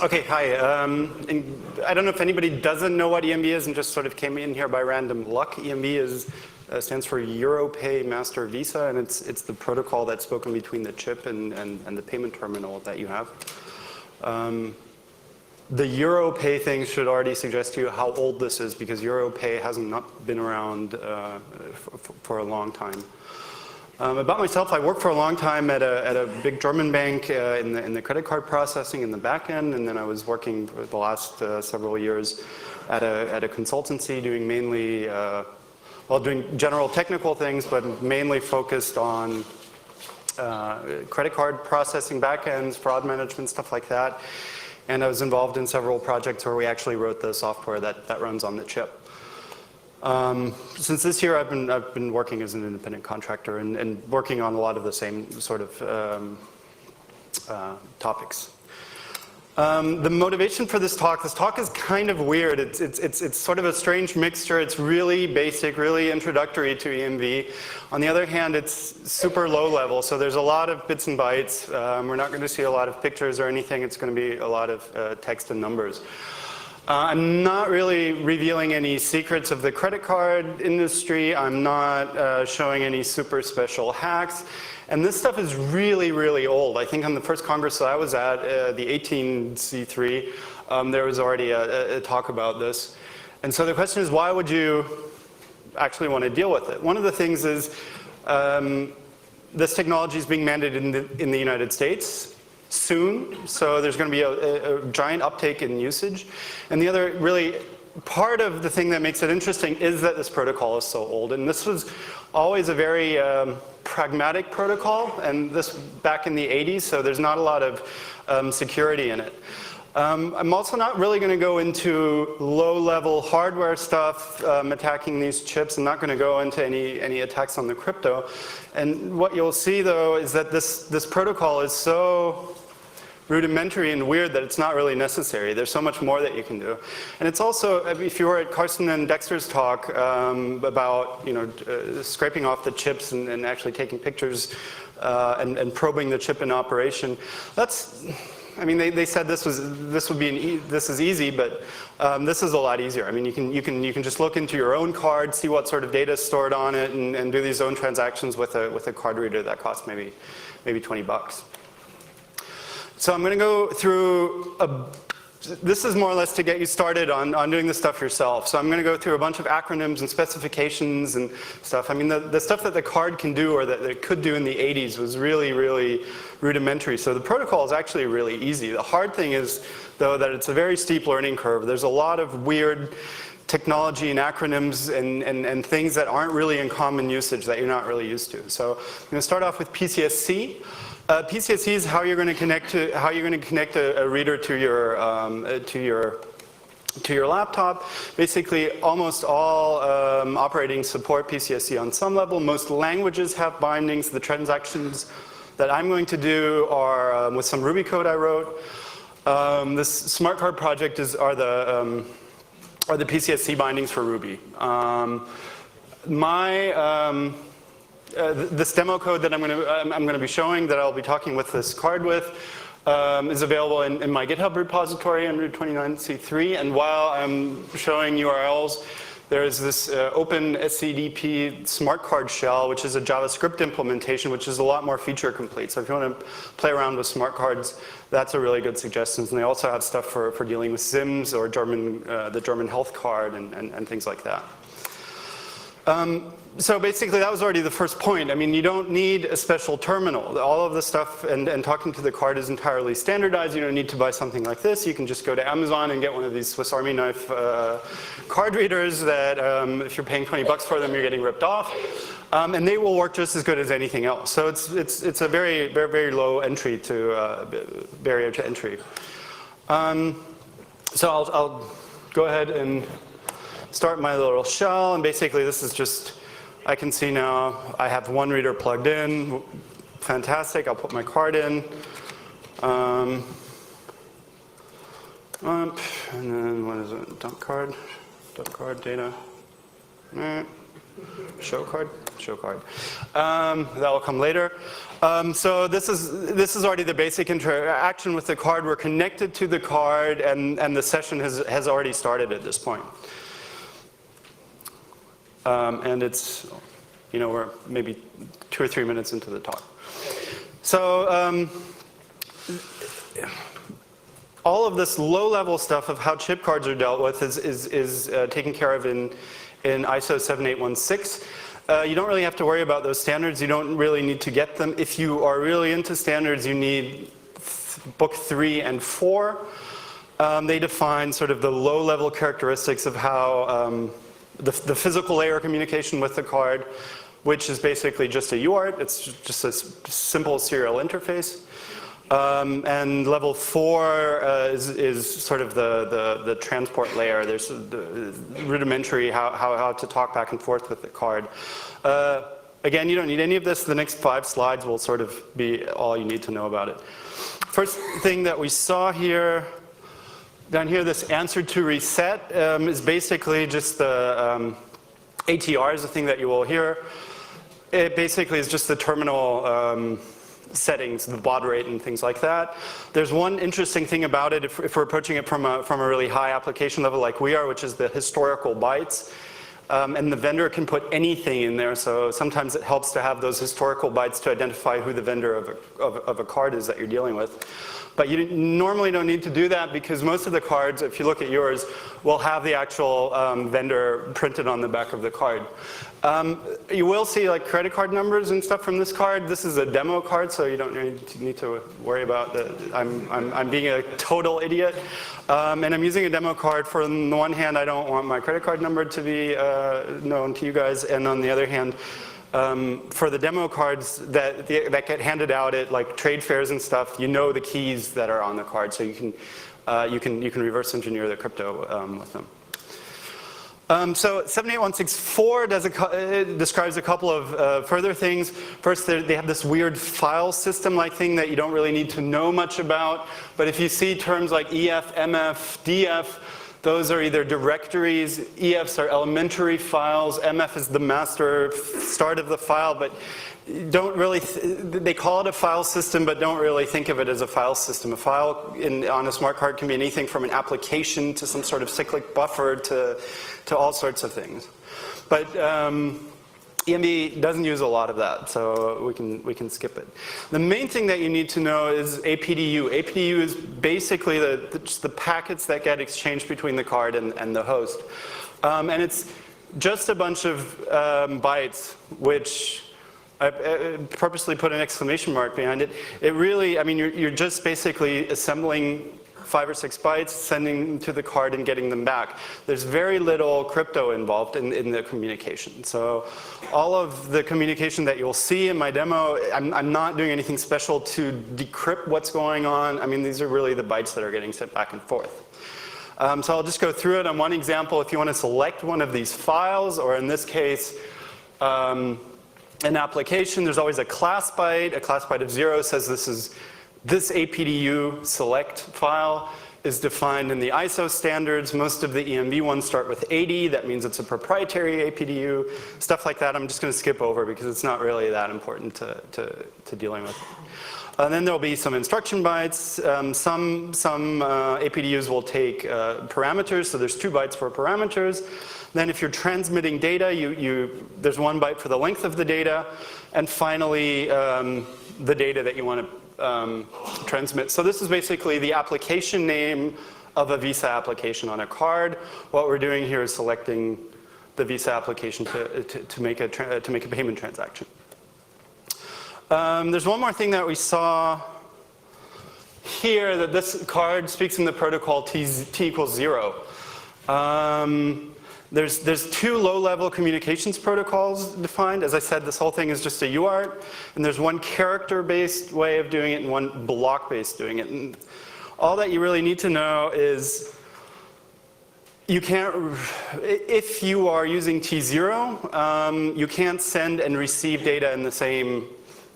Okay, hi. I don't know if anybody doesn't know what EMB is and just sort of came in here by random luck. EMB stands for EuroPay Master Visa, and it's the protocol that's spoken between the chip and the payment terminal that you have. The EuroPay thing should already suggest to you how old this is, because EuroPay hasn't not been around for a long time. About myself, I worked for a long time at a big German bank in the credit card processing in the back end, and then I was working for the last several years at a consultancy doing mainly, doing general technical things, but mainly focused on credit card processing backends, fraud management, stuff like that. And I was involved in several projects where we actually wrote the software that runs on the chip. Since this year, I've been working as an independent contractor and working on a lot of the same sort of topics. The motivation for this talk is kind of weird. It's sort of a strange mixture. It's really basic, really introductory to EMV. On the other hand, it's super low level, so there's a lot of bits and bytes. We're not going to see a lot of pictures or anything. It's going to be a lot of text and numbers. I'm not really revealing any secrets of the credit card industry. I'm not showing any super special hacks. And this stuff is really, really old. I think on the first Congress that I was at, the 18C3, there was already a talk about this. And so the question is, why would you actually want to deal with it? One of the things is this technology is being mandated in the United States soon, so there's going to be a giant uptake in usage. And the other really part of the thing that makes it interesting is that this protocol is so old. And this was always a very pragmatic protocol, and this back in the 80s, so there's not a lot of security in it. I'm also not really going to go into low-level hardware stuff, attacking these chips. I'm not going to go into any attacks on the crypto. And what you'll see, though, is that this protocol is so rudimentary and weird that it's not really necessary. There's so much more that you can do. And it's also, if you were at Carsten and Dexter's talk about scraping off the chips and actually taking pictures and probing the chip in operation, I mean, they said this is easy, but this is a lot easier. I mean, you can just look into your own card, see what sort of data is stored on it, and do these own transactions with a card reader that costs maybe $20. So I'm going to go through this is more or less to get you started on doing this stuff yourself. So I'm going to go through a bunch of acronyms and specifications and stuff. I mean, the stuff that the card can do or that it could do in the 80s was really, really rudimentary. So the protocol is actually really easy. The hard thing is, though, that it's a very steep learning curve. There's a lot of weird technology and acronyms and things that aren't really in common usage that you're not really used to. So I'm going to start off with PCSC. PCSC is how you're going to connect a reader to your laptop. Basically, almost all operating support PCSC on some level. Most languages have bindings. The transactions that I'm going to do are with some Ruby code I wrote. This smart card project are the PCSC bindings for Ruby. This demo code that I'm going to be showing, that I'll be talking with this card with, is available in my GitHub repository under 29C3. And while I'm showing URLs, there's this open SCDP smart card shell, which is a JavaScript implementation, which is a lot more feature complete. So if you want to play around with smart cards, that's a really good suggestion. And they also have stuff for dealing with SIMs or the German health card and things like that. So basically, that was already the first point. I mean, you don't need a special terminal. All of the stuff and talking to the card is entirely standardized. You don't need to buy something like this. You can just go to Amazon and get one of these Swiss Army knife card readers that if you're paying $20 for them, you're getting ripped off. And they will work just as good as anything else. So it's a very, very, very low entry to barrier to entry. So I'll go ahead and start my little shell. And basically, this is just, I can see now I have one reader plugged in. Fantastic. I'll put my card in. And then what is it? Dump card data. Show card? Show card. That will come later. So this is already the basic interaction with the card. We're connected to the card, and the session has already started at this point. And it's, we're maybe 2 or 3 minutes into the talk. So all of this low-level stuff of how chip cards are dealt with is taken care of in ISO 7816. You don't really have to worry about those standards. You don't really need to get them. If you are really into standards, you need book 3 and 4. They define sort of the low-level characteristics of how the physical layer communication with the card, which is basically just a UART. It's just a simple serial interface. And level 4 is sort of the transport layer. There's the rudimentary how to talk back and forth with the card. Again, you don't need any of this. The next 5 slides will sort of be all you need to know about it. First thing that we saw here, down here, this answer to reset is basically just the ATR is the thing that you will hear. It basically is just the terminal settings, the baud rate and things like that. There's one interesting thing about it if we're approaching it from a really high application level like we are, which is the historical bytes. And the vendor can put anything in there, so sometimes it helps to have those historical bytes to identify who the vendor of a card is that you're dealing with. But you normally don't need to do that because most of the cards, if you look at yours, will have the actual vendor printed on the back of the card. You will see like credit card numbers and stuff from this card. This is a demo card, so you don't need to worry about that. I'm being a total idiot. And I'm using a demo card. For on the one hand, I don't want my credit card number to be known to you guys, and on the other hand, for the demo cards that get handed out at like trade fairs and stuff, you know the keys that are on the card, so you can reverse engineer the crypto with them. So 78164 describes a couple of further things. First, they have this weird file system-like thing that you don't really need to know much about. But if you see terms like EF, MF, DF, those are either directories. EFs are elementary files. MF is the master start of the file, but don't really, they call it a file system, but don't really think of it as a file system. A file on a smart card can be anything from an application to some sort of cyclic buffer to all sorts of things. But EMB doesn't use a lot of that, so we can skip it. The main thing that you need to know is APDU. APDU is basically just the packets that get exchanged between the card and the host. And it's just a bunch of bytes, which I purposely put an exclamation mark behind it. It really, I mean, you're just basically assembling 5 or 6 bytes, sending to the card and getting them back. There's very little crypto involved in the communication. So all of the communication that you'll see in my demo, I'm not doing anything special to decrypt what's going on. I mean, these are really the bytes that are getting sent back and forth. So I'll just go through it on one example. If you want to select one of these files, or in this case, an application, there's always a class byte. A class byte of 0 says this APDU select file is defined in the ISO standards. Most of the EMB ones start with 80. That means it's a proprietary APDU. Stuff like that I'm just going to skip over because it's not really that important to dealing with. And then there'll be some instruction bytes. Some APDUs will take parameters, so there's 2 bytes for parameters. Then if you're transmitting data, there's 1 byte for the length of the data. And finally, the data that you want to transmit. So this is basically the application name of a Visa application on a card. What we're doing here is selecting the Visa application to make a payment transaction. There's one more thing that we saw here, that this card speaks in the protocol T equals 0. There's 2 low-level communications protocols defined. As I said, this whole thing is just a UART, and there's one character-based way of doing it and one block-based doing it. And all that you really need to know is you can't, if you are using T0, you can't send and receive data in the same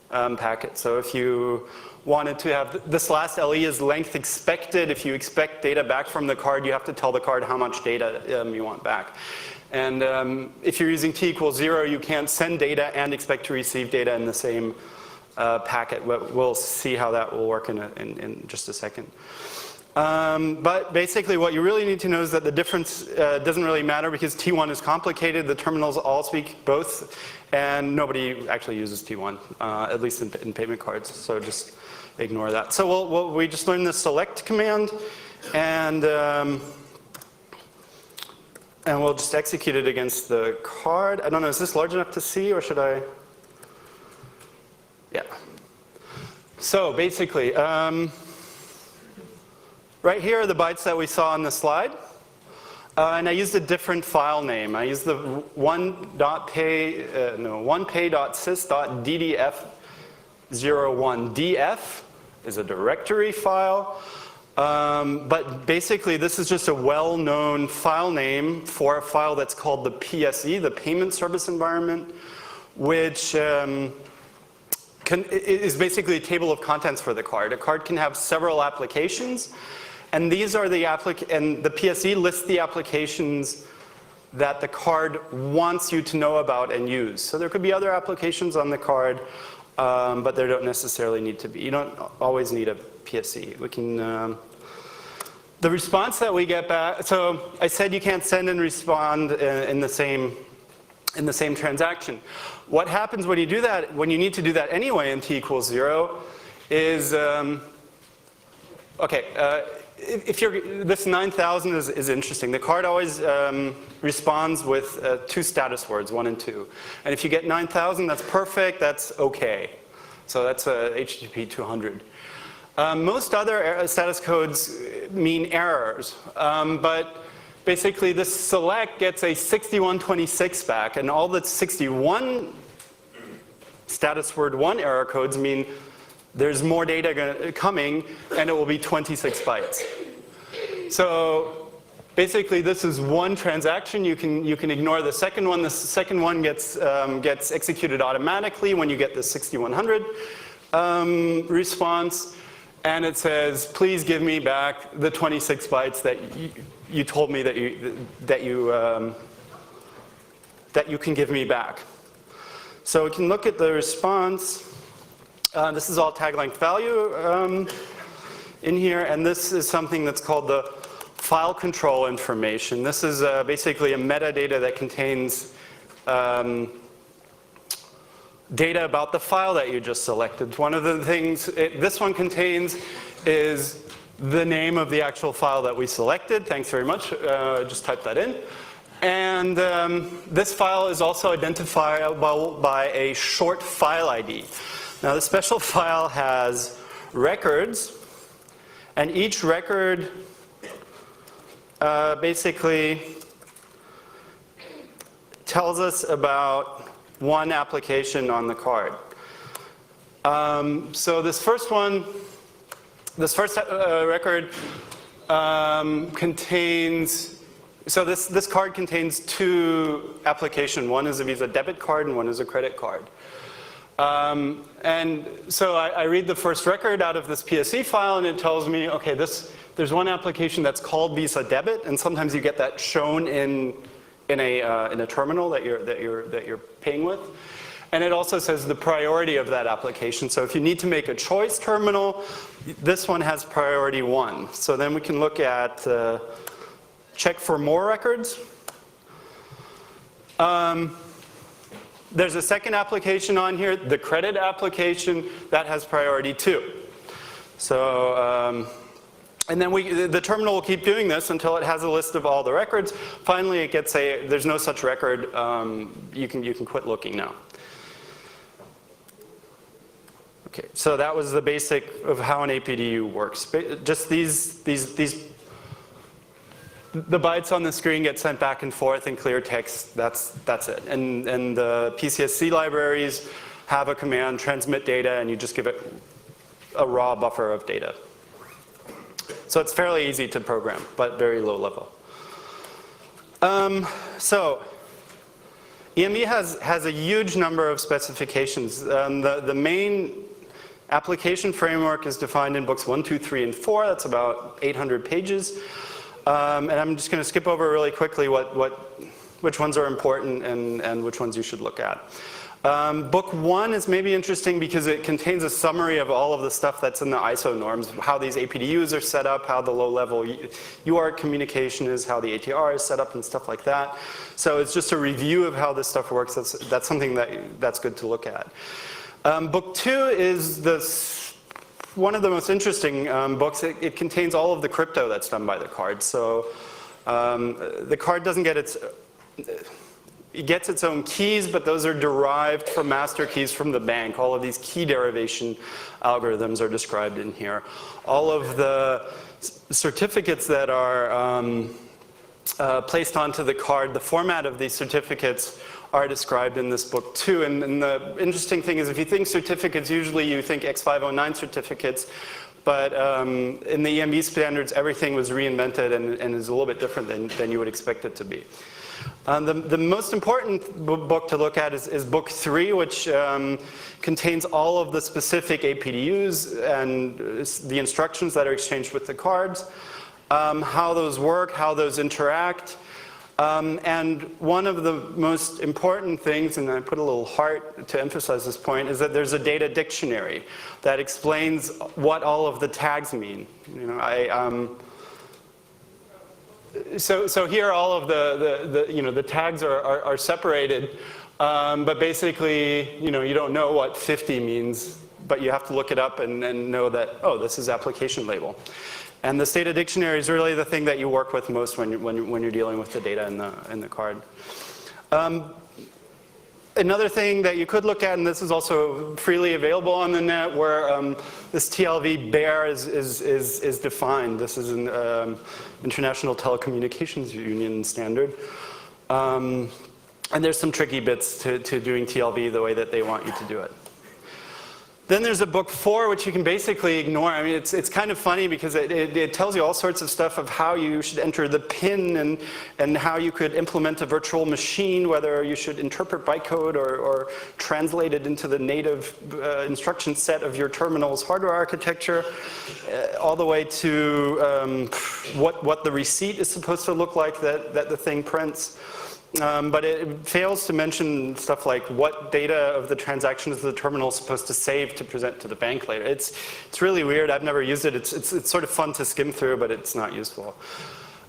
packet. So if you wanted to have this last LE is length expected. If you expect data back from the card, you have to tell the card how much data you want back. And if you're using t equals 0, you can't send data and expect to receive data in the same packet. We'll see how that will work in just a second. But basically what you really need to know is that the difference doesn't really matter because T1 is complicated. The terminals all speak both, and nobody actually uses T1, at least in payment cards. So just ignore that. So we just learned the select command, and we'll just execute it against the card. I don't know, is this large enough to see, or should I? Yeah. So basically, right here are the bytes that we saw on the slide. And I used a different file name. I used the onepay.sys.ddf01. df is a directory file. But basically, this is just a well-known file name for a file that's called the PSE, the Payment Service Environment, which is basically a table of contents for the card. A card can have several applications, and these are the and the PSE lists the applications that the card wants you to know about and use. So there could be other applications on the card, but there don't necessarily need to be. You don't always need a PSE. We can, the response that we get back, so I said you can't send and respond in the same transaction. What happens when you do that, when you need to do that anyway in t equals 0, is, if you're, this 9,000 is interesting. The card always responds with 2 status words, 1 and 2. And if you get 9,000, that's perfect, that's okay. So that's HTTP 200. Most other status codes mean errors, but basically this select gets a 6126 back, and all the 61 status word 1 error codes mean there's more data coming, and it will be 26 bytes. So basically this is one transaction. You can ignore the second one. The second one gets executed automatically when you get the 6100 response. And it says, please give me back the 26 bytes that you told me that you can give me back. So we can look at the response. This is all tag length value in here, and this is something that's called the file control information. This is basically a metadata that contains data about the file that you just selected. One of the things this one contains is the name of the actual file that we selected. Thanks very much. Just type that in. And this file is also identifiable by a short file ID. Now, the special file has records, and each record basically tells us about one application on the card. So this first one, this first record contains, so this card contains 2 applications. One is a Visa debit card and one is a credit card. And so I read the first record out of this PSE file, and it tells me, okay, there's one application that's called Visa debit, and sometimes you get that shown in a terminal that you're paying with. And it also says the priority of that application. So if you need to make a choice terminal, this one has priority 1. So then we can look at check for more records. There's a second application on here, the credit application, that has priority 2. So, and then the terminal will keep doing this until it has a list of all the records. Finally, it gets there's no such record. You can quit looking now. Okay, so that was the basic of how an APDU works. Just the bytes on the screen get sent back and forth in clear text. That's it. And the PCSC libraries have a command, transmit data, and you just give it a raw buffer of data. So it's fairly easy to program, but very low level. So EMV has a huge number of specifications. The main Application framework is defined in books 1, 2, 3, and 4. That's about 800 pages. And I'm just going to skip over really quickly which ones are important and which ones you should look at. Book 1 is maybe interesting because it contains a summary of all of the stuff that's in the ISO norms, how these APDUs are set up, how the low-level UART communication is, how the ATR is set up, and stuff like that. So it's just a review of how this stuff works. That's something that's good to look at. Book 2 is one of the most interesting books. It contains all of the crypto that's done by the card. So the card doesn't get it gets its own keys, but those are derived from master keys from the bank. All of these key derivation algorithms are described in here. All of the certificates that are placed onto the card, the format of these certificates are described in this book too. And the interesting thing is, if you think certificates, usually you think X509 certificates, but in the EMV standards, everything was reinvented and is a little bit different than you would expect it to be. The most important book to look at is book 3, which contains all of the specific APDUs and the instructions that are exchanged with the cards, how those work, how those interact. And one of the most important things, and I put a little heart to emphasize this point, is that there's a data dictionary that explains what all of the tags mean. You know, so here all of the tags are separated, but basically, you don't know what 50 means, but you have to look it up and know that, oh, this is application label. And the data dictionary is really the thing that you work with most when you're dealing with the data in the card. Another thing that you could look at, and this is also freely available on the net, where this TLV bear is defined. This is an International Telecommunications Union standard. And there's some tricky bits to doing TLV the way that they want you to do it. Then there's a book 4, which you can basically ignore. I mean, it's kind of funny because it tells you all sorts of stuff of how you should enter the PIN and how you could implement a virtual machine, whether you should interpret bytecode or translate it into the native instruction set of your terminal's hardware architecture, all the way to what the receipt is supposed to look like that the thing prints. But it fails to mention stuff like what data of the transactions the terminal is supposed to save to present to the bank later. It's really weird. I've never used it. It's sort of fun to skim through, but it's not useful.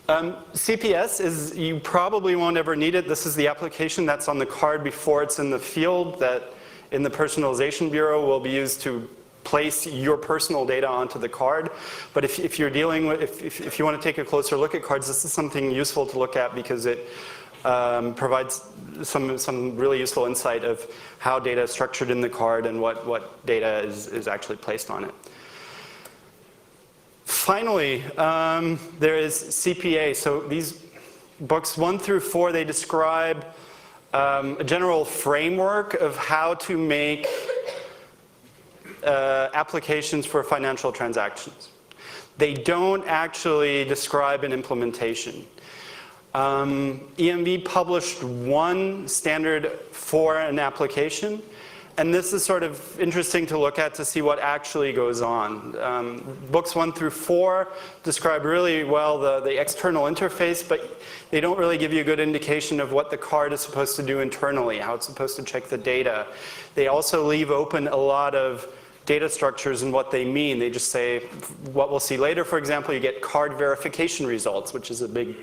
CPS is, you probably won't ever need it. This is the application that's on the card before it's in the field that in the personalization bureau will be used to place your personal data onto the card. But if you're dealing with, if you want to take a closer look at cards, this is something useful to look at because it provides some really useful insight of how data is structured in the card and what data is actually placed on it. Finally, there is CPA. So these books 1 through 4, they describe a general framework of how to make applications for financial transactions. They don't actually describe an implementation. EMV published one standard for an application, and this is sort of interesting to look at to see what actually goes on. Books 1 through 4 describe really well the external interface, but they don't really give you a good indication of what the card is supposed to do internally, how it's supposed to check the data. They also leave open a lot of data structures and what they mean. They just say, what we'll see later, for example, you get card verification results, which is a big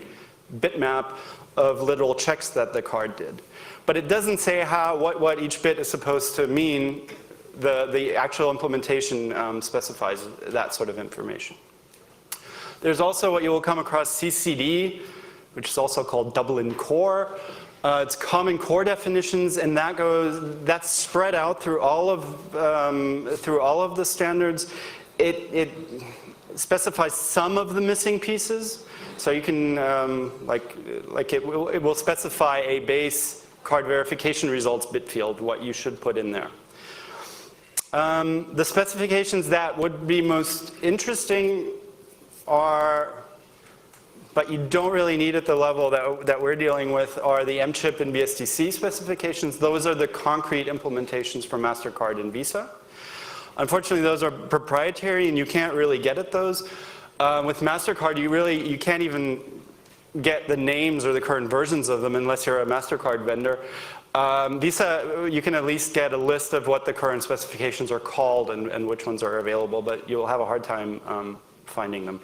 bitmap of literal checks that the card did. But it doesn't say what each bit is supposed to mean. The actual implementation specifies that sort of information. There's also what you will come across CCD, which is also called Dublin Core. It's common core definitions, and that's spread out through all of the standards. It specifies some of the missing pieces. So you can, it will specify a base card verification results bit field, what you should put in there. The specifications that would be most interesting are, but you don't really need at the level that we're dealing with, are the MChip and BSDC specifications. Those are the concrete implementations for MasterCard and Visa. Unfortunately, those are proprietary and you can't really get at those. With MasterCard, you can't even get the names or the current versions of them unless you're a MasterCard vendor. Visa, you can at least get a list of what the current specifications are called and which ones are available, but you'll have a hard time finding them.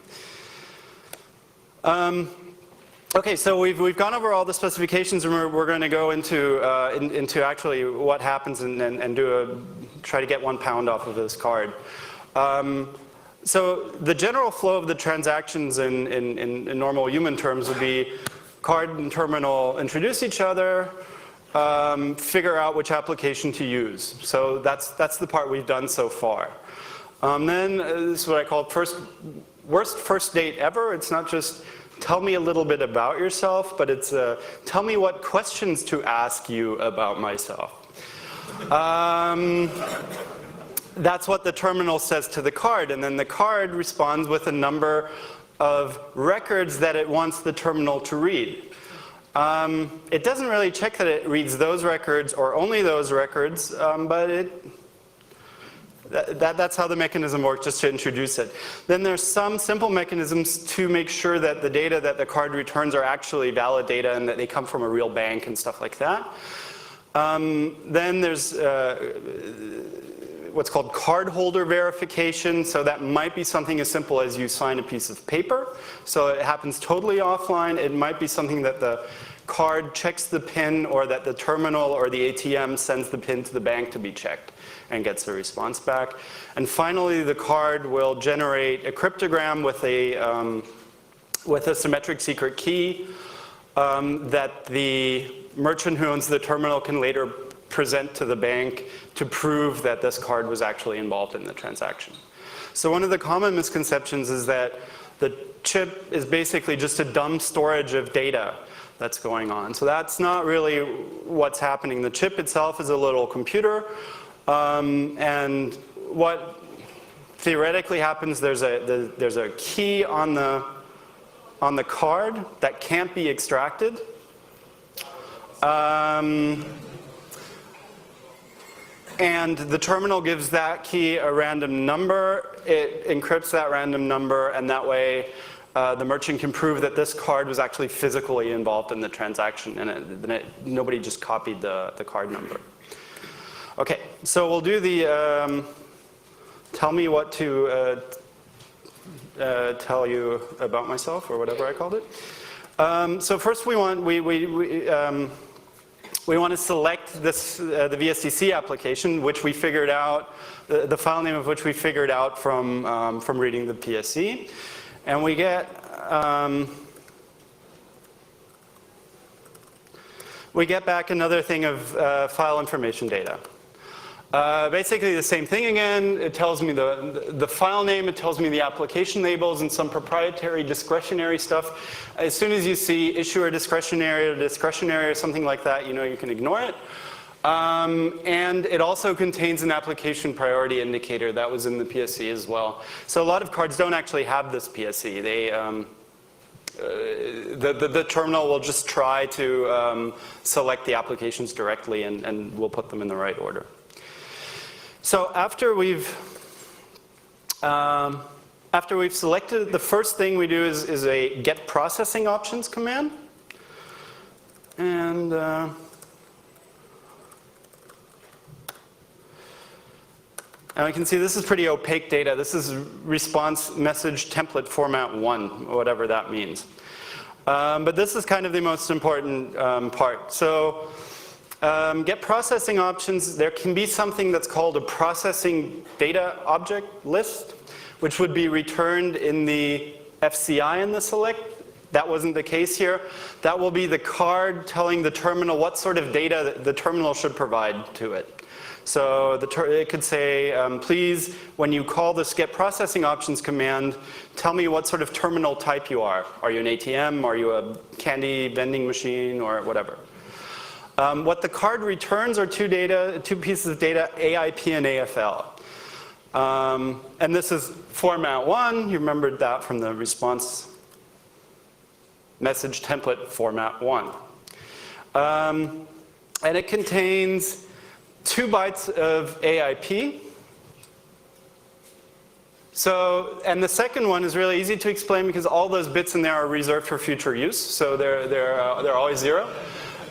Okay, so we've gone over all the specifications, and we're going to go into actually what happens and try to get 1 pound off of this card. So the general flow of the transactions in normal human terms would be card and terminal introduce each other, figure out which application to use. So that's the part we've done so far. Then this is what I call worst first date ever. It's not just tell me a little bit about yourself, but it's tell me what questions to ask you about myself. That's what the terminal says to the card, and then the card responds with a number of records that it wants the terminal to read. It doesn't really check that it reads those records or only those records, but that's how the mechanism works, just to introduce it. Then there's some simple mechanisms to make sure that the data that the card returns are actually valid data and that they come from a real bank and stuff like that. Then there's what's called cardholder verification. So that might be something as simple as you sign a piece of paper. So it happens totally offline. It might be something that the card checks the PIN, or that the terminal or the ATM sends the PIN to the bank to be checked and gets a response back. And finally, the card will generate a cryptogram with a symmetric secret key that the merchant who owns the terminal can later present to the bank to prove that this card was actually involved in the transaction. So one of the common misconceptions is that the chip is basically just a dumb storage of data that's going on. So that's not really what's happening. The chip itself is a little computer, and what theoretically happens, there's a key on the card that can't be extracted. And the terminal gives that key a random number. It encrypts that random number, and that way the merchant can prove that this card was actually physically involved in the transaction, and nobody just copied the card number. Okay, so we'll do the tell me what to tell you about myself, or whatever I called it. So first we want to select this, the VSDC application, which we figured out, the file name of which we figured out from reading the PSC. And we get back another thing of file information data. Basically the same thing again. It tells me the file name, it tells me the application labels and some proprietary discretionary stuff. As soon as you see issuer discretionary or something like that, you know you can ignore it. And it also contains an application priority indicator that was in the PSC as well. So a lot of cards don't actually have this PSC. The terminal will just try to select the applications directly, and we'll put them in the right order. So after we've selected, the first thing we do is a get processing options command. And we can see this is pretty opaque data. This is response message template format 1, whatever that means. But this is kind of the most important part. So get processing options, there can be something that's called a processing data object list, which would be returned in the FCI in the select. That wasn't the case here. That will be the card telling the terminal what sort of data the terminal should provide to it. So it could say, please, when you call this get processing options command, tell me what sort of terminal type you are. Are you an ATM? Are you a candy vending machine? Or whatever. What the card returns are two pieces of data, AIP and AFL. And this is format 1. You remembered that from the response message template format 1. And it contains 2 bytes of AIP So, and the second one is really easy to explain because all those bits in there are reserved for future use, so they're always 0.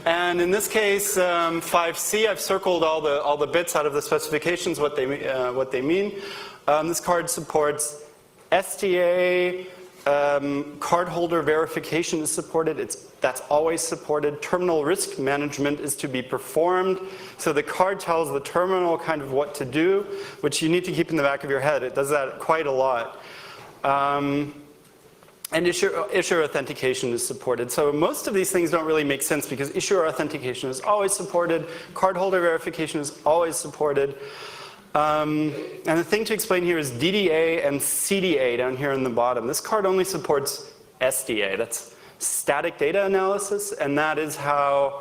And in this case, 5C, I've circled all the bits out of the specifications, what they mean. This card supports STA, cardholder verification is supported. That's always supported. Terminal risk management is to be performed. So the card tells the terminal kind of what to do, which you need to keep in the back of your head. It does that quite a lot. And issuer authentication is supported. So most of these things don't really make sense because issuer authentication is always supported. Cardholder verification is always supported. And the thing to explain here is DDA and CDA down here in the bottom. This card only supports SDA. That's static data analysis, and that is how,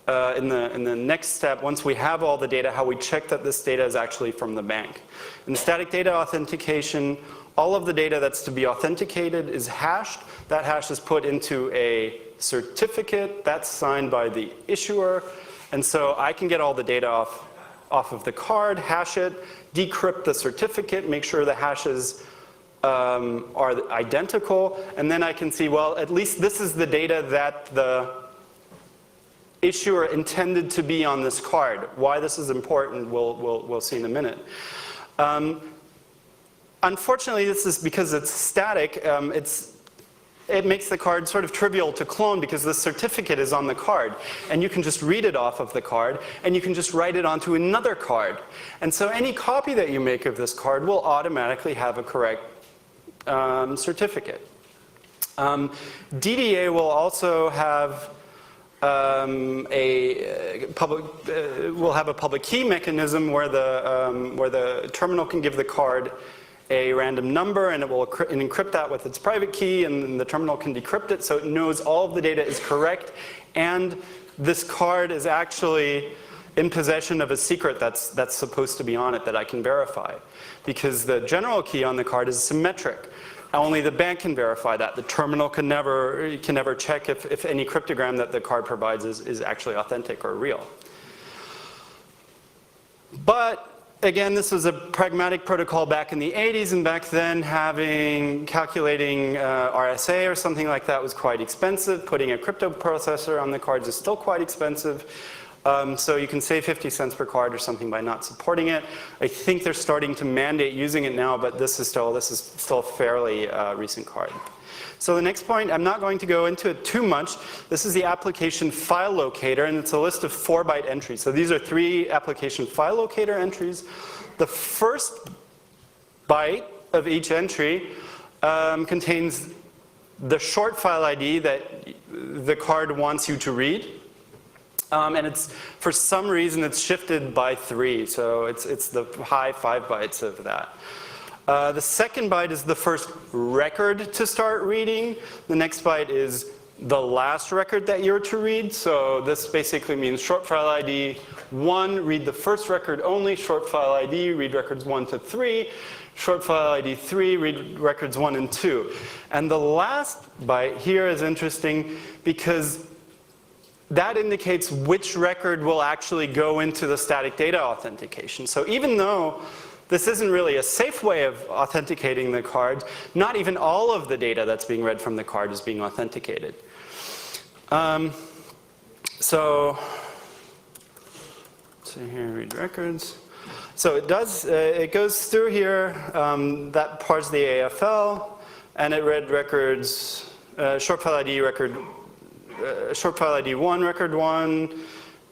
in the next step, once we have all the data, how we check that this data is actually from the bank. In static data authentication, all of the data that's to be authenticated is hashed. That hash is put into a certificate that's signed by the issuer, and so I can get all the data off of the card, hash it, decrypt the certificate, make sure the hashes are identical, and then I can see, well, at least this is the data that the issuer intended to be on this card. Why this is important, we'll see in a minute. Unfortunately, this is because it's static, it makes the card sort of trivial to clone because the certificate is on the card. And you can just read it off of the card, and you can just write it onto another card. And so any copy that you make of this card will automatically have a correct certificate. DDA will also have a public key mechanism where the terminal can give the card a random number, and it will encrypt that with its private key, and the terminal can decrypt it so it knows all of the data is correct, and this card is actually in possession of a secret that's supposed to be on it that I can verify. Because the general key on the card is symmetric. Only the bank can verify that. The terminal can never check if any cryptogram that the card provides is actually authentic or real. But again, this was a pragmatic protocol back in the 80s, and back then calculating RSA or something like that was quite expensive. Putting a crypto processor on the cards is still quite expensive. So you can save 50 cents per card or something by not supporting it. I think they're starting to mandate using it now, but this is still a fairly recent card. So the next point, I'm not going to go into it too much. This is the application file locator, and it's a list of 4-byte entries. So these are 3 application file locator entries. The first byte of each entry contains the short file ID that the card wants you to read. And for some reason, it's shifted by 3. So it's the high 5 bytes of that. The second byte is the first record to start reading. The next byte is the last record that you're to read. So this basically means short file ID 1, read the first record only. Short file ID, read records 1 to 3. Short file ID 3, read records 1 and 2. And the last byte here is interesting because that indicates which record will actually go into the static data authentication. So even though this isn't really a safe way of authenticating the cards, not even all of the data that's being read from the card is being authenticated. So, let's see here, read records. So it goes through here, that parts the AFL, and it read records, short file ID record, short file ID 1, record 1,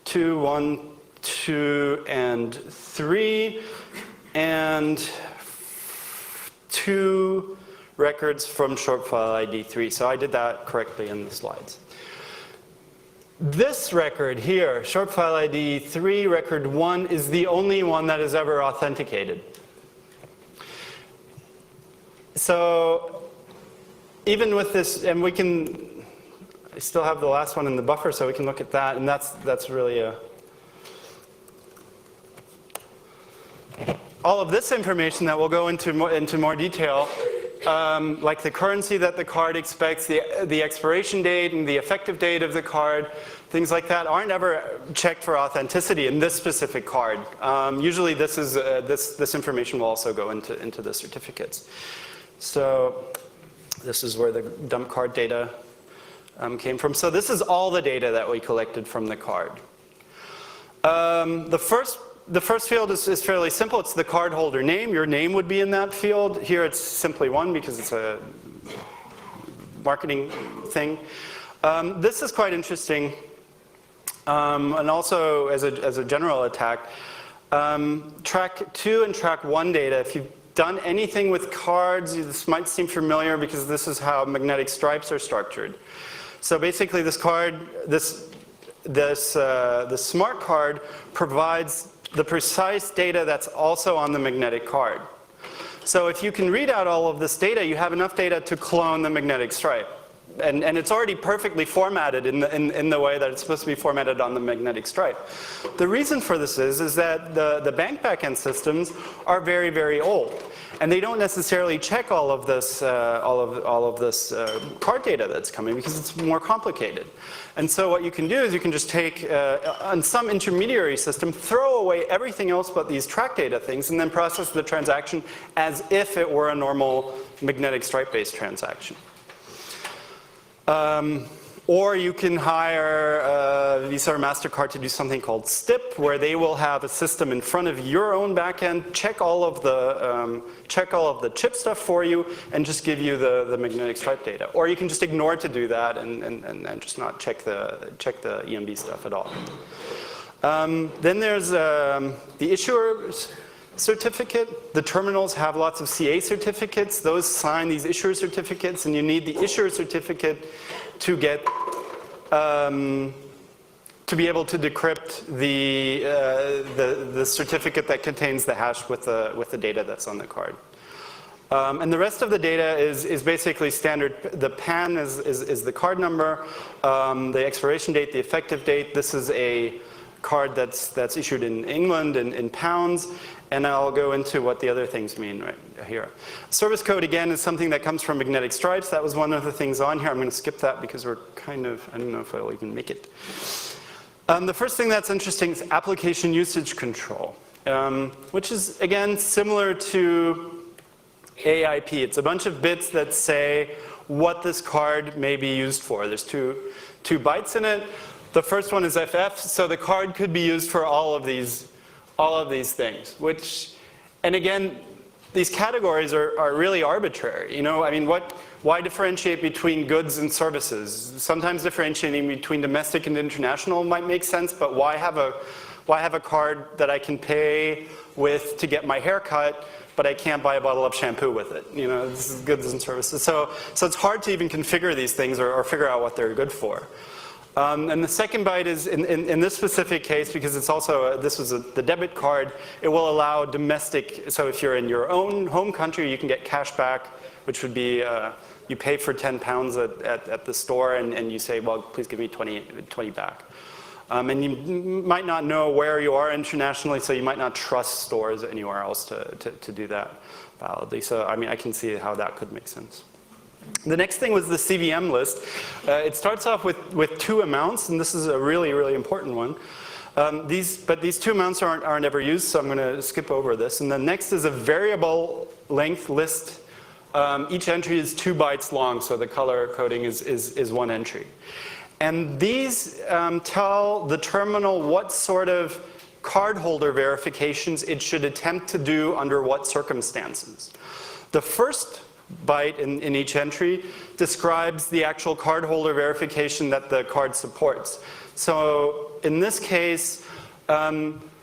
2, 1, 2, and 3, and 2 records from short file ID 3. So I did that correctly in the slides. This record here, short file ID 3, record 1, is the only one that is ever authenticated. So even with this, and I still have the last one in the buffer, so we can look at that, and that's really all of this information that we'll go into more detail like the currency that the card expects, the expiration date and the effective date of the card, things like that aren't ever checked for authenticity in this specific card. Usually this information will also go into the certificates. So this is where the dump card data came from. So this is all the data that we collected from the card. The first field is fairly simple. It's the cardholder name. Your name would be in that field. Here it's simply one because it's a marketing thing. This is quite interesting. And also as a general attack, track 2 and track 1 data, if you've done anything with cards, this might seem familiar because this is how magnetic stripes are structured. So basically this card, this smart card provides the precise data that's also on the magnetic card. So if you can read out all of this data, you have enough data to clone the magnetic stripe. And it's already perfectly formatted in the way that it's supposed to be formatted on the magnetic stripe. The reason for this is that the bank backend systems are very, very old. And they don't necessarily check all of this card data that's coming because it's more complicated. And so what you can do is you can just take, on some intermediary system, throw away everything else but these track data things and then process the transaction as if it were a normal magnetic stripe-based transaction. Or you can hire Visa or MasterCard to do something called STIP, where they will have a system in front of your own backend, check all of the chip stuff for you, and just give you the magnetic stripe data. Or you can just ignore to do that and just not check the EMB stuff at all. Then there's the issuer's certificate. The terminals have lots of CA certificates. Those sign these issuer certificates, and you need the issuer certificate to get to be able to decrypt the certificate that contains the hash with the data that's on the card. And the rest of the data is basically standard. The PAN is the card number, the expiration date, the effective date. This is a card that's issued in England in pounds, and I'll go into what the other things mean right here. Service code, again, is something that comes from magnetic stripes. That was one of the things on here. I'm going to skip that because we're kind of, I don't know if I'll even make it. The first thing that's interesting is application usage control, which is, again, similar to AIP. It's a bunch of bits that say what this card may be used for. There's two bytes in it. The first one is FF, so the card could be used for all of these things, which, and again, these categories are really arbitrary. You know, I mean, why differentiate between goods and services? Sometimes differentiating between domestic and international might make sense, but why have a card that I can pay with to get my hair cut, but I can't buy a bottle of shampoo with it? You know, this is goods and services. So it's hard to even configure these things or figure out what they're good for. And the second byte is, in this specific case, because it's also, this was the debit card, it will allow domestic, so if you're in your own home country, you can get cash back, which would be, you pay for 10 pounds at the store, and you say, well, please give me 20 back. And you might not know where you are internationally, so you might not trust stores anywhere else to do that validly. So, I mean, I can see how that could make sense. The next thing was the CVM list. It starts off with 2 amounts, and this is a really, really important one. But these 2 amounts aren't ever used, so I'm going to skip over this. And the next is a variable length list. Each entry is 2 bytes long, so the color coding is 1 entry. And these tell the terminal what sort of cardholder verifications it should attempt to do under what circumstances. The first byte in each entry describes the actual cardholder verification that the card supports. So in this case,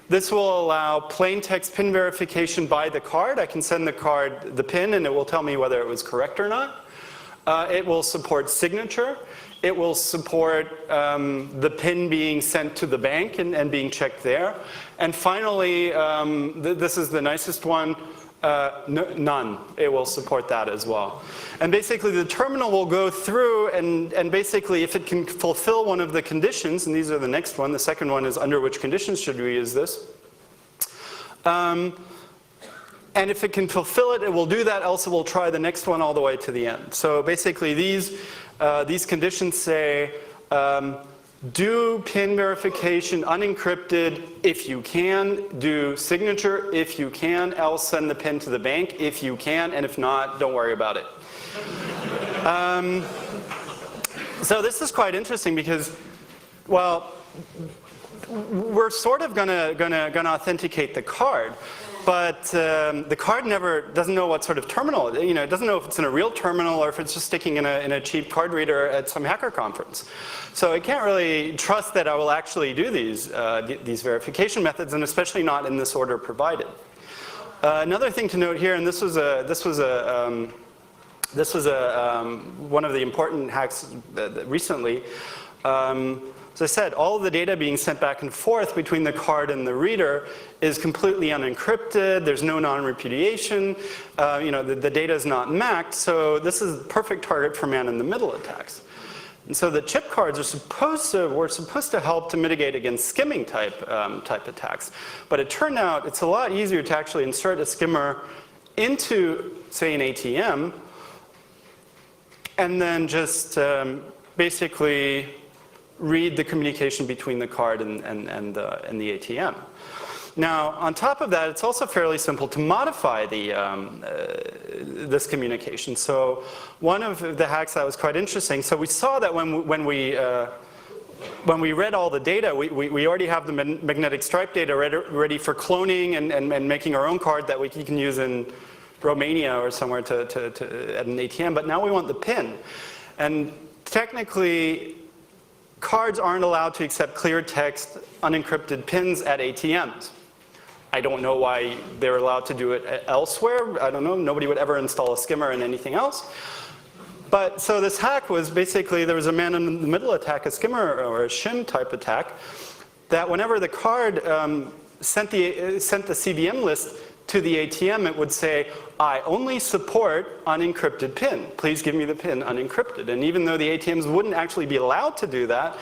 this will allow plain text PIN verification by the card. I can send the card the PIN and it will tell me whether it was correct or not. It will support signature. It will support the PIN being sent to the bank and being checked there. And finally, this is the nicest one, none. It will support that as well. And basically the terminal will go through and basically if it can fulfill one of the conditions, and these are the next one, the second one is under which conditions should we use this, And if it can fulfill it, it will do that, else it will try the next one all the way to the end. So basically these conditions say, do PIN verification unencrypted if you can, do signature if you can, else send the PIN to the bank if you can, and if not, don't worry about it. So this is quite interesting because, well, we're sort of gonna authenticate the card, but the card doesn't know what sort of terminal, it doesn't know if it's in a real terminal or if it's just sticking in a cheap card reader at some hacker conference. So it can't really trust that I will actually do these verification methods, and especially not in this order provided. Another thing to note here, and this was one of the important hacks recently. As I said, all of the data being sent back and forth between the card and the reader is completely unencrypted. There's no non-repudiation. The data is not macked. So this is a perfect target for man-in-the-middle attacks. And so the chip cards were supposed to help to mitigate against skimming type attacks. But it turned out it's a lot easier to actually insert a skimmer into, say, an ATM, and then just basically read the communication between the card and the ATM. Now, on top of that, it's also fairly simple to modify this communication. So one of the hacks that was quite interesting, so we saw that when we read all the data, we already have the magnetic stripe data ready for cloning and making our own card that we can use in Romania or somewhere at an ATM, but now we want the PIN. And technically, cards aren't allowed to accept clear text, unencrypted PINs at ATMs. I don't know why they're allowed to do it elsewhere. I don't know. Nobody would ever install a skimmer in anything else. But so this hack was basically, there was a man-in-the-middle attack, a skimmer or a shim type attack, that whenever the card sent the CVM list to the ATM, it would say, I only support unencrypted PIN. Please give me the PIN unencrypted. And even though the ATMs wouldn't actually be allowed to do that,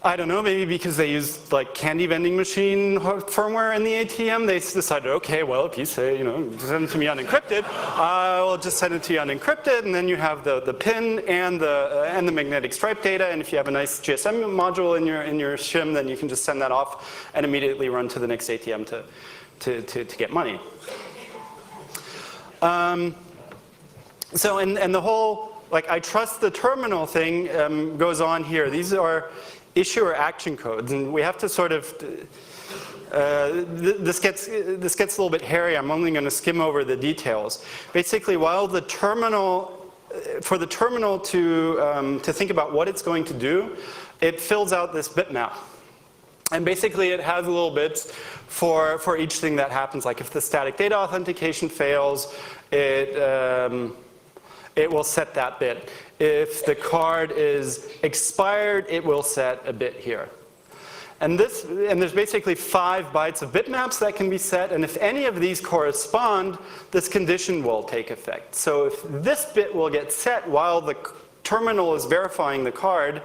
I don't know, maybe because they used like candy vending machine firmware in the ATM, they decided, okay, well, if you say, send it to me unencrypted, I'll just send it to you unencrypted, and then you have the PIN and the magnetic stripe data, and if you have a nice GSM module in your shim, then you can just send that off and immediately run to the next ATM to get money. So, and the whole, like, I trust the terminal thing goes on here. These are issuer action codes, and we have to sort of, this gets a little bit hairy. I'm only going to skim over the details. Basically, while the terminal, for the terminal to think about what it's going to do, it fills out this bitmap. And basically it has little bits for each thing that happens. Like if the static data authentication fails, it will set that bit. If the card is expired, it will set a bit here. And there's basically 5 bytes of bitmaps that can be set, and if any of these correspond, this condition will take effect. So if this bit will get set while the terminal is verifying the card,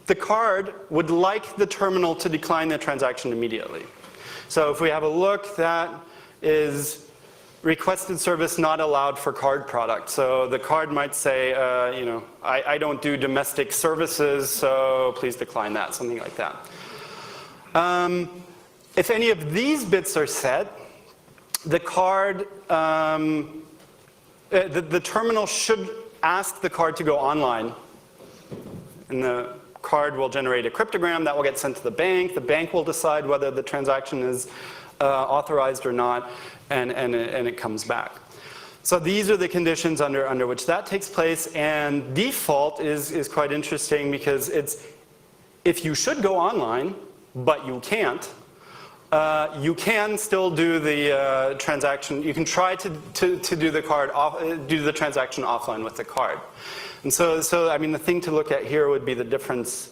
the card would like the terminal to decline the transaction immediately. So if we have a look, that is requested service not allowed for card product. So the card might say, I don't do domestic services, so please decline that, something like that. If any of these bits are set, the card, the terminal should ask the card to go online, and the card will generate a cryptogram that will get sent to the bank. The bank will decide whether the transaction is authorized or not, and it comes back. So these are the conditions under which that takes place, and default is quite interesting because it's, if you should go online, but you can't, you can still do the transaction. You can try to do the transaction offline with the card. And so I mean, the thing to look at here would be the difference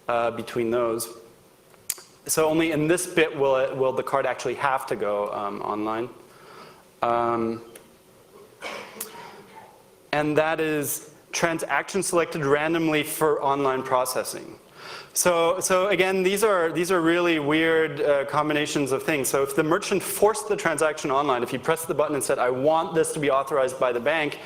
between those. So only in this bit will the card actually have to go online. And that is transaction selected randomly for online processing. So again, these are really weird combinations of things. So if the merchant forced the transaction online, if he pressed the button and said, I want this to be authorized by the bank,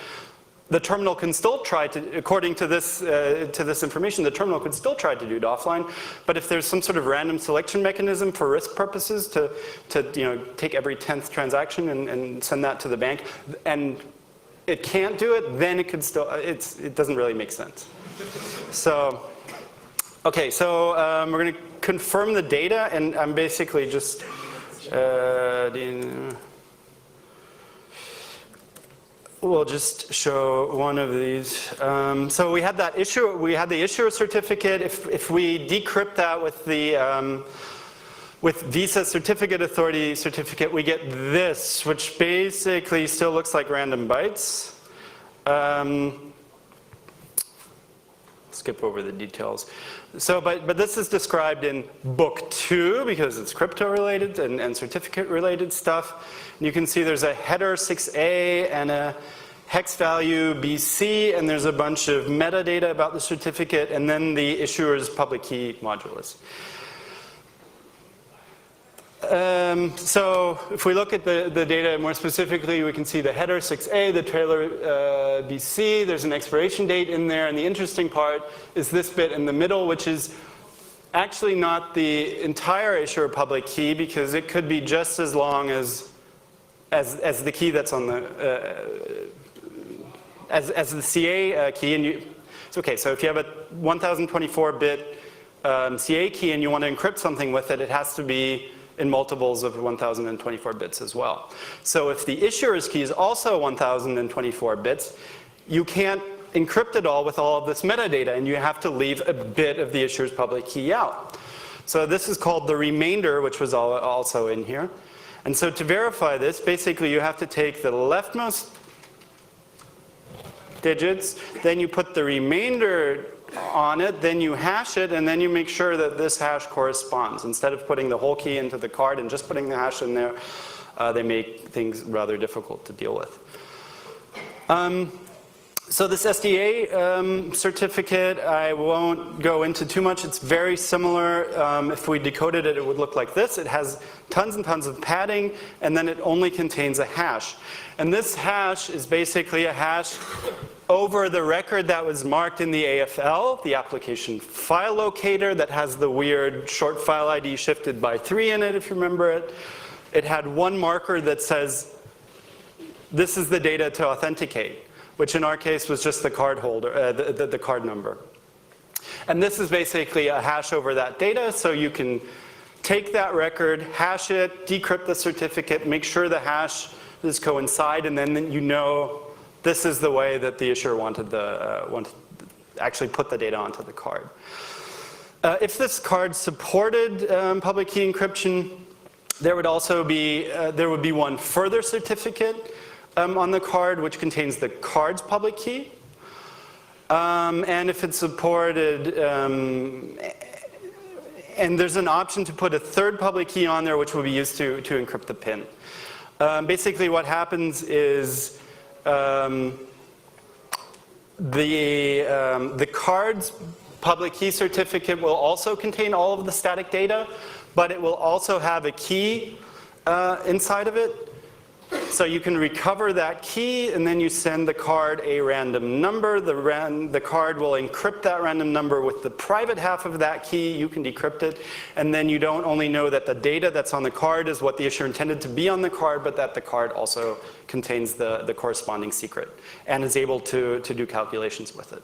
the terminal can still try to, according to this information, the terminal could still try to do it offline. But if there's some sort of random selection mechanism for risk purposes to take every 10th transaction and send that to the bank, and it can't do it, then it could still, it doesn't really make sense. So, okay, so we're going to confirm the data, and I'm basically just we'll just show one of these. So we had that issue. We had the issuer certificate. If we decrypt that with the with Visa certificate authority certificate, we get this, which basically still looks like random bytes. Skip over the details. So, but this is described in book 2 because it's crypto related and certificate related stuff. And you can see there's a header 6A and a hex value BC, and there's a bunch of metadata about the certificate, and then the issuer's public key modulus. So if we look at the data more specifically, we can see the header 6A, the trailer BC, there's an expiration date in there, and the interesting part is this bit in the middle, which is actually not the entire issuer public key, because it could be just as long as the key that's on the, as the CA key, and it's okay, so if you have a 1024-bit CA key and you want to encrypt something with it, it has to be in multiples of 1024 bits as well. So if the issuer's key is also 1024 bits, you can't encrypt it all with all of this metadata, and you have to leave a bit of the issuer's public key out. So this is called the remainder, which was also in here. And so to verify this, basically you have to take the leftmost digits, then you put the remainder on it, then you hash it, and then you make sure that this hash corresponds. Instead of putting the whole key into the card and just putting the hash in there, they make things rather difficult to deal with. So this SDA certificate, I won't go into too much. It's very similar. If we decoded it, it would look like this. It has tons and tons of padding, and then it only contains a hash. And this hash is basically a hash over the record that was marked in the AFL, the application file locator, that has the weird short file ID shifted by 3 in it, if you remember it. It had one marker that says, this is the data to authenticate, which in our case was just the card holder, the card number. And this is basically a hash over that data, so you can take that record, hash it, decrypt the certificate, make sure the hashes coincide, and then you know this is the way that the issuer wanted actually put the data onto the card. If this card supported public key encryption, there would also be one further certificate on the card, which contains the card's public key. And if it's supported, and there's an option to put a third public key on there, which will be used to encrypt the PIN. Basically what happens is the card's public key certificate will also contain all of the static data, but it will also have a key inside of it. So you can recover that key, and then you send the card a random number. The card will encrypt that random number with the private half of that key. You can decrypt it, and then you don't only know that the data that's on the card is what the issuer intended to be on the card, but that the card also contains the corresponding secret and is able to do calculations with it.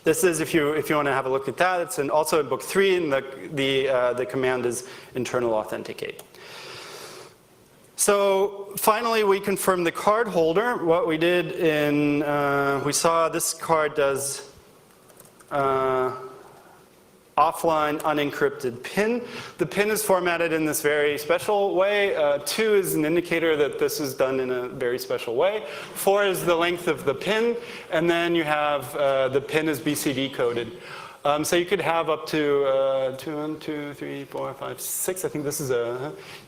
This is, if you want to have a look at that, it's also in book 3, and the command is internal authenticate. So finally, we confirmed the card holder. What we did we saw this card does offline unencrypted PIN. The PIN is formatted in this very special way. 2 is an indicator that this is done in a very special way. 4 is the length of the PIN, and then you have the PIN is BCD coded. So you could have up to 2, 3, 4, 5, 6. I think this is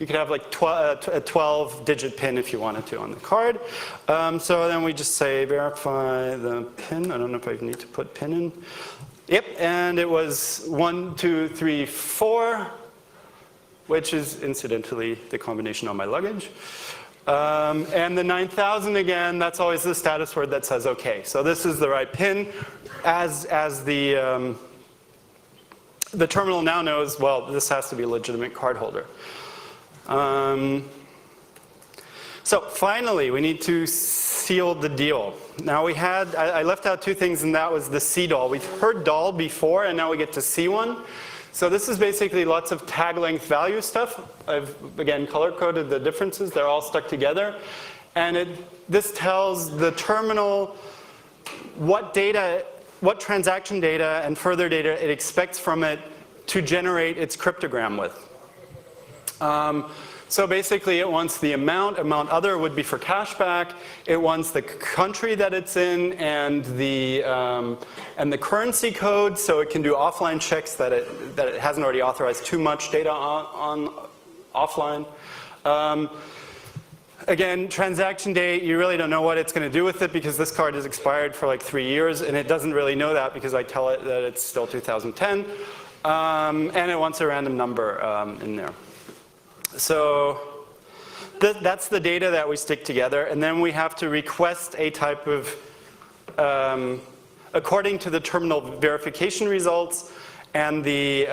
you could have like a 12-digit PIN if you wanted to on the card. So then we just say verify the PIN. I don't know if I need to put PIN in. Yep, and it was 1, 2, 3, 4, which is incidentally the combination on my luggage. And the 9000 again, that's always the status word that says okay. So this is the right pin. As the terminal now knows, well, this has to be a legitimate cardholder. So finally, we need to seal the deal. Now we had, I left out two things, and that was the C doll. We've heard doll before, and now we get to see one. So this is basically lots of tag length value stuff. I've, again, color-coded the differences. They're all stuck together. And this tells the terminal what data, what transaction data and further data it expects from it to generate its cryptogram with. So basically it wants the amount other would be for cashback. It wants the country that it's in and the currency code, so it can do offline checks that it hasn't already authorized too much data on offline. Again, transaction date, you really don't know what it's going to do with it because this card is expired for like 3 years, and it doesn't really know that because I tell it that it's still 2010. And it wants a random number in there. So that's the data that we stick together, and then we have to request a type of, according to the terminal verification results and the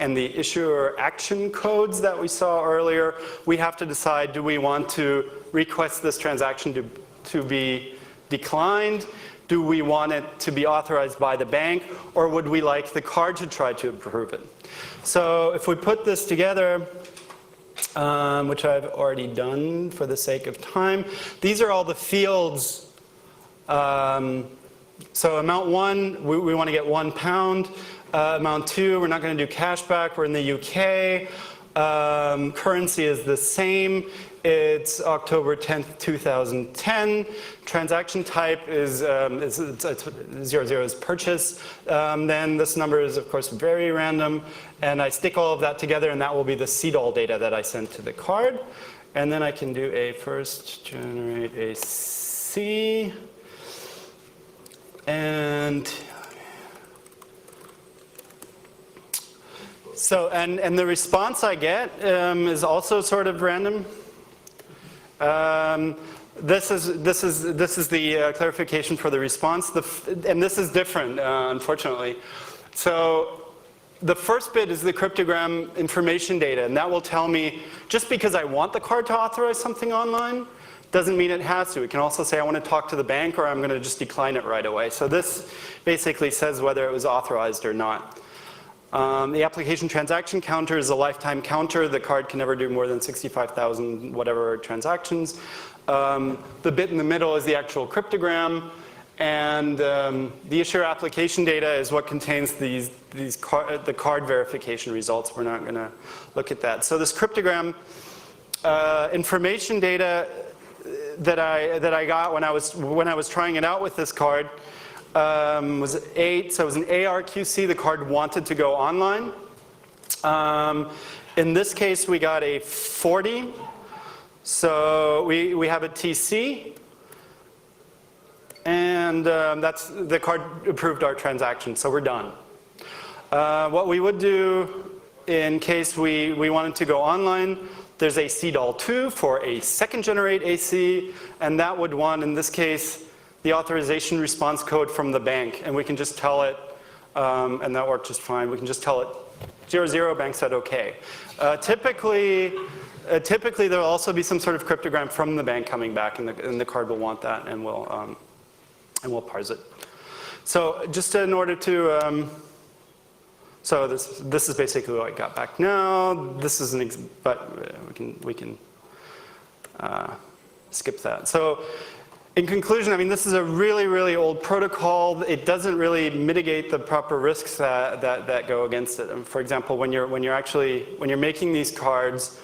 issuer action codes that we saw earlier, we have to decide, do we want to request this transaction to be declined? Do we want it to be authorized by the bank, or would we like the card to try to approve it? So if we put this together, which I've already done for the sake of time, these are all the fields. So amount 1, we want to get £1. Amount 2, we're not going to do cashback, we're in the UK. Currency is the same. It's October 10th, 2010. Transaction type is 00 is purchase. Then this number is, of course, very random. And I stick all of that together, and that will be the CDOL data that I sent to the card. And then I can do a first generate a C. And so, and the response I get is also sort of random. This is the clarification for the response, and this is different, unfortunately. So the first bit is the cryptogram information data, and that will tell me, just because I want the card to authorize something online, doesn't mean it has to. It can also say I want to talk to the bank, or I'm going to just decline it right away. So this basically says whether it was authorized or not. The application transaction counter is a lifetime counter. The card can never do more than 65,000 whatever transactions. The bit in the middle is the actual cryptogram, and the issuer application data is what contains the card verification results. We're not going to look at that. So this cryptogram information data that I got when I was trying it out with this card was 8, so it was an ARQC. The card wanted to go online. In this case, we got a 40. So we have a TC, and that's the card approved our transaction, so we're done. What we would do in case we wanted to go online, there's a CDOL2 for a second generate AC, and that would want, in this case, the authorization response code from the bank, and we can just tell it, and that worked just fine. We can just tell it 00, bank said okay. Typically there'll also be some sort of cryptogram from the bank coming back, and the card will want that, and we'll parse it. So just in order to, so this is basically what I got back now. This is but we can skip that. So in conclusion, I mean, this is a really, really old protocol. It doesn't really mitigate the proper risks that go against it. And for example, when you're making these cards,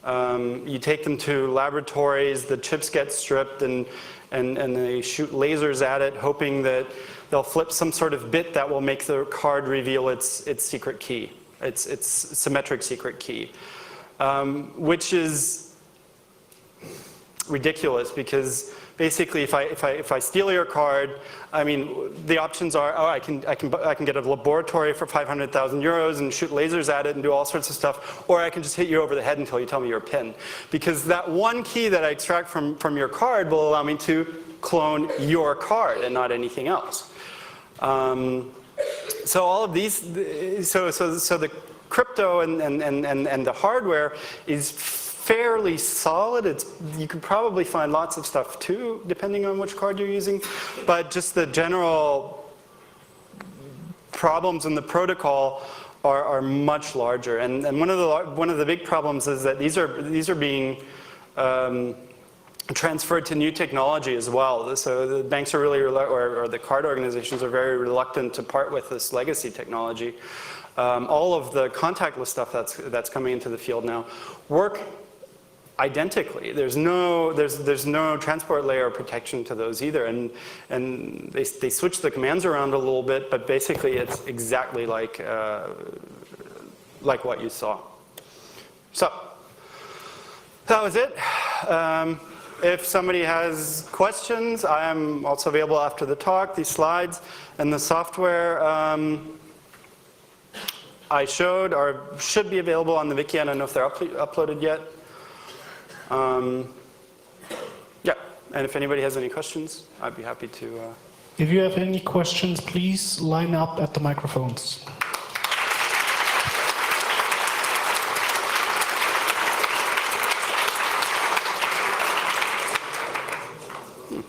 you take them to laboratories, the chips get stripped, and they shoot lasers at it, hoping that they'll flip some sort of bit that will make the card reveal its secret key, its symmetric secret key, which is, ridiculous, because basically if I steal your card, I mean, the options are, oh, I can get a laboratory for 500,000 euros and shoot lasers at it and do all sorts of stuff, or I can just hit you over the head until you tell me your PIN. Because that one key that I extract from your card will allow me to clone your card and not anything else. So all of these, so the crypto and the hardware is fairly solid. You can probably find lots of stuff too, depending on which card you're using. But just the general problems in the protocol are much larger. And one of the big problems is that these are being transferred to new technology as well. So the banks are really, or the card organizations are very reluctant to part with this legacy technology. All of the contactless stuff that's coming into the field now work identically. There's no transport layer protection to those either, and they switch the commands around a little bit, but basically it's exactly like what you saw. So that was it. If somebody has questions, I am also available after the talk. These slides and the software I showed should be available on the wiki. I don't know if they're uploaded yet. Yeah, and if anybody has any questions, I'd be happy to. If you have any questions, please line up at the microphones.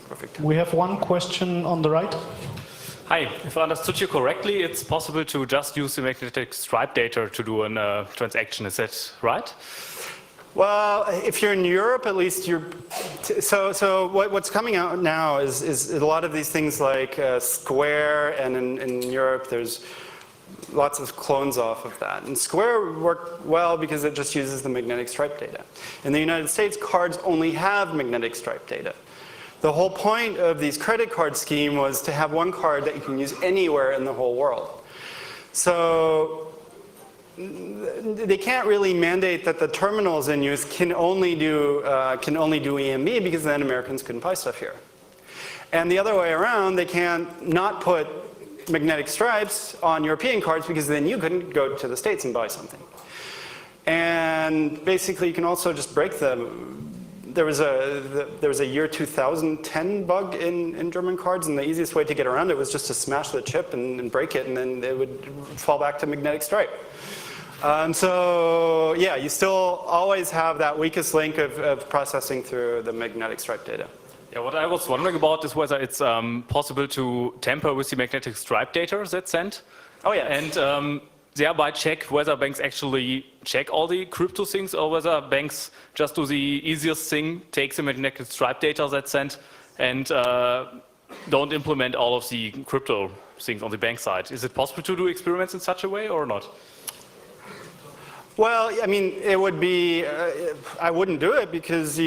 Perfect. We have one question on the right. Hi, if I understood you correctly, it's possible to just use the magnetic stripe data to do a transaction, is that right? Well, if you're in Europe, at least so what's coming out now is a lot of these things like Square, and in Europe there's lots of clones off of that. And Square worked well because it just uses the magnetic stripe data. In the United States, cards only have magnetic stripe data. The whole point of these credit card scheme was to have one card that you can use anywhere in the whole world. So they can't really mandate that the terminals in use can only do EMB, because then Americans couldn't buy stuff here. And the other way around, they can't not put magnetic stripes on European cards, because then you couldn't go to the States and buy something. And basically, you can also just break them. There was a year 2010 bug in German cards, and the easiest way to get around it was just to smash the chip and break it, and then it would fall back to magnetic stripe. So yeah, you still always have that weakest link of processing through the magnetic stripe data. Yeah, what I was wondering about is whether it's possible to tamper with the magnetic stripe data that's sent. Oh yeah. And thereby check whether banks actually check all the crypto things, or whether banks just do the easiest thing, take the magnetic stripe data that's sent, and don't implement all of the crypto things on the bank side. Is it possible to do experiments in such a way or not? Well, I mean, it would be, I wouldn't do it, because I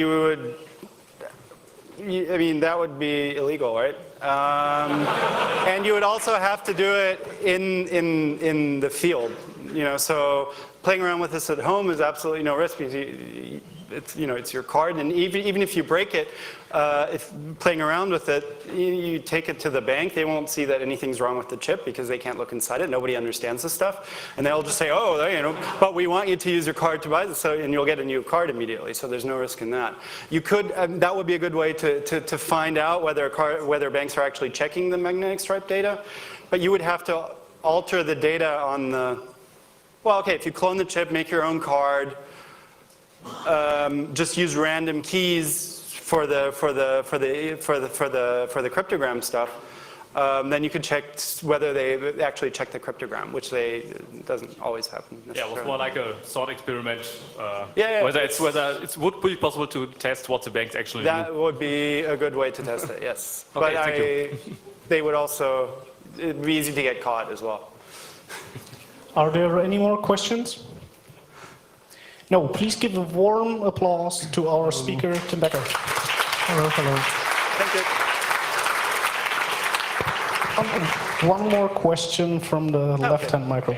mean, that would be illegal, right? And you would also have to do it in the field, you know. So playing around with this at home is absolutely no risk, because it's your card, and even if you break it, if playing around with it, you take it to the bank, they won't see that anything's wrong with the chip, because they can't look inside it. Nobody understands this stuff, and they'll just say, oh, you know, but we want you to use your card to buy this, and you'll get a new card immediately. So there's no risk in that. You could, that would be a good way to find out whether banks are actually checking the magnetic stripe data, but you would have to alter the data on the. Well, okay, if you clone the chip, make your own card. Just use random keys for the cryptogram stuff. Then you could check whether they actually check the cryptogram, which doesn't always happen. Yeah, it was more like a thought experiment. Whether it would be possible to test what the banks actually do. That would be a good way to test it. Yes, okay, but they would also. It'd be easy to get caught as well. Are there any more questions? No, please give a warm applause to our speaker, Tim Becker. Hello, hello. Thank you. One more question from the left-hand micro.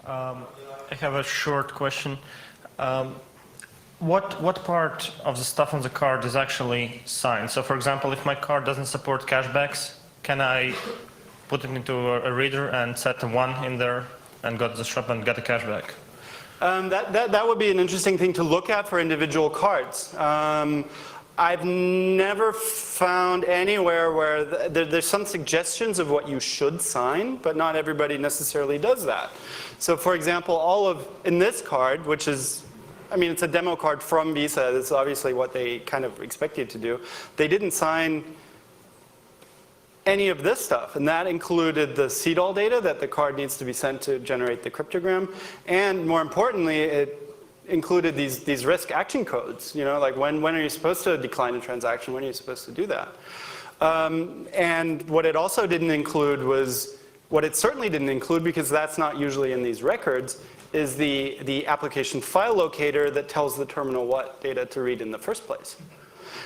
I have a short question. what part of the stuff on the card is actually signed? So for example, if my card doesn't support cashbacks, can I put it into a reader and set a 1 in there and go to the shop and get a cashback? That would be an interesting thing to look at for individual cards. I've never found anywhere where there's some suggestions of what you should sign, but not everybody necessarily does that. So for example, in this card, which is, I mean, it's a demo card from Visa, that's obviously what they kind of expect you to do. They didn't sign any of this stuff, and that included the CDAL data that the card needs to be sent to generate the cryptogram, and more importantly, it included these risk action codes, you know, like when are you supposed to decline a transaction, when are you supposed to do that? And what it also didn't include was, what it certainly didn't include, because that's not usually in these records, is the application file locator that tells the terminal what data to read in the first place.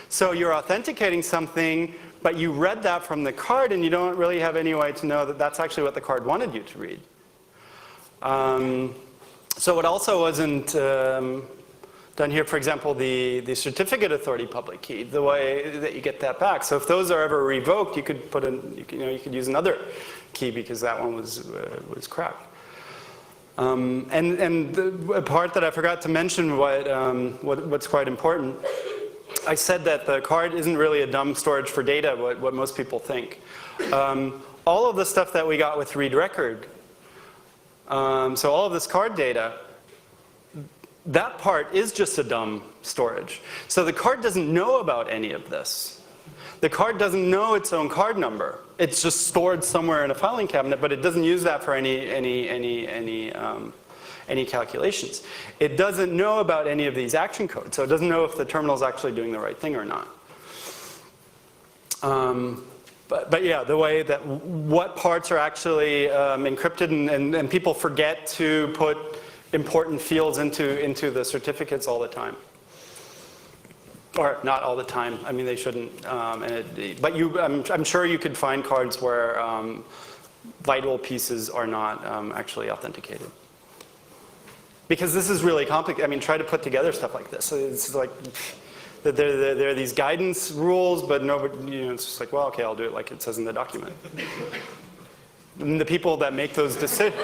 So you're authenticating something, but you read that from the card and you don't really have any way to know that that's actually what the card wanted you to read. So it also wasn't done here, for example, the certificate authority public key, the way that you get that back. So if those are ever revoked, you could put in, you could use another key because that one was cracked. And the part that I forgot to mention, what's quite important, I said that the card isn't really a dumb storage for data, what most people think. All of the stuff that we got with read record, so all of this card data, that part is just a dumb storage. So the card doesn't know about any of this. The card doesn't know its own card number. It's just stored somewhere in a filing cabinet, but it doesn't use that for any calculations. It doesn't know about any of these action codes, so it doesn't know if the terminal is actually doing the right thing or not. But yeah, the way that what parts are actually encrypted, and people forget to put important fields into the certificates all the time. Or not all the time. I mean, they shouldn't. But I'm sure you could find cards where vital pieces are not actually authenticated. Because this is really complicated. I mean, try to put together stuff like this. It's like there are these guidance rules, but nobody, it's just like, well, okay, I'll do it like it says in the document. And the people that make those decisions,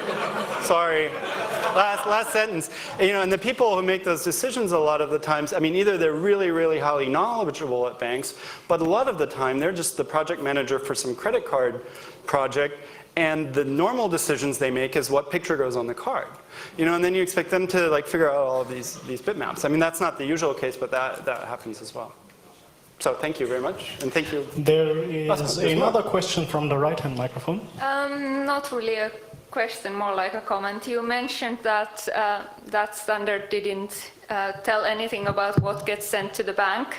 sorry, last sentence, and the people who make those decisions a lot of the times, I mean, either they're really, really highly knowledgeable at banks, but a lot of the time they're just the project manager for some credit card project, and the normal decisions they make is what picture goes on the card. And then you expect them to like figure out all of these bitmaps. I mean, that's not the usual case, but that happens as well. So thank you very much, and thank you. There is another question from the right-hand microphone. Not really a question, more like a comment. You mentioned that that standard didn't tell anything about what gets sent to the bank.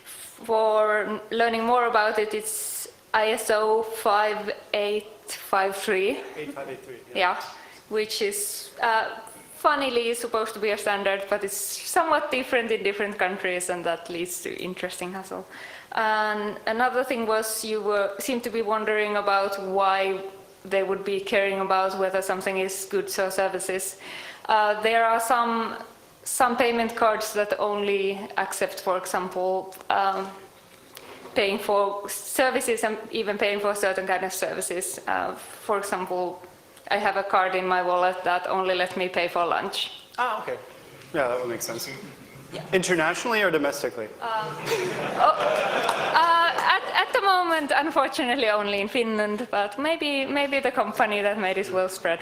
For learning more about it, it's ISO 5853. 8583. Yeah, which is funnily supposed to be a standard, but it's somewhat different in different countries, and that leads to interesting hassle. And another thing was you seemed to be wondering about why they would be caring about whether something is goods or services. There are some payment cards that only accept, for example, paying for services and even paying for certain kind of services. For example, I have a card in my wallet that only lets me pay for lunch. Ah, okay. Yeah, that would make sense. Yeah. Internationally or domestically? At the moment, unfortunately, only in Finland, but maybe the company that made it will spread.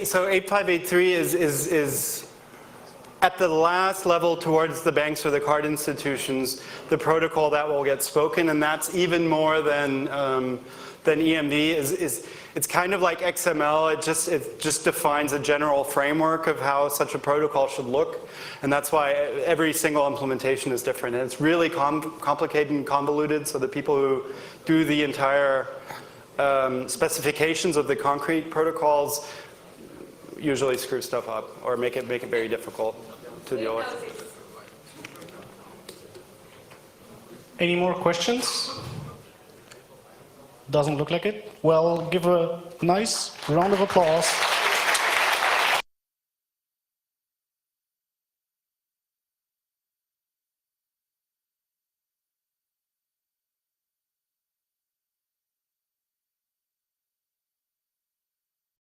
So 8583 is at the last level towards the banks or the card institutions, the protocol that will get spoken, and that's even more than EMV. It's kind of like XML. It just defines a general framework of how such a protocol should look, and that's why every single implementation is different. And it's really complicated and convoluted, so the people who do the entire specifications of the concrete protocols usually screw stuff up or make it very difficult to deal with. Any more questions? Doesn't look like it. Well, give a nice round of applause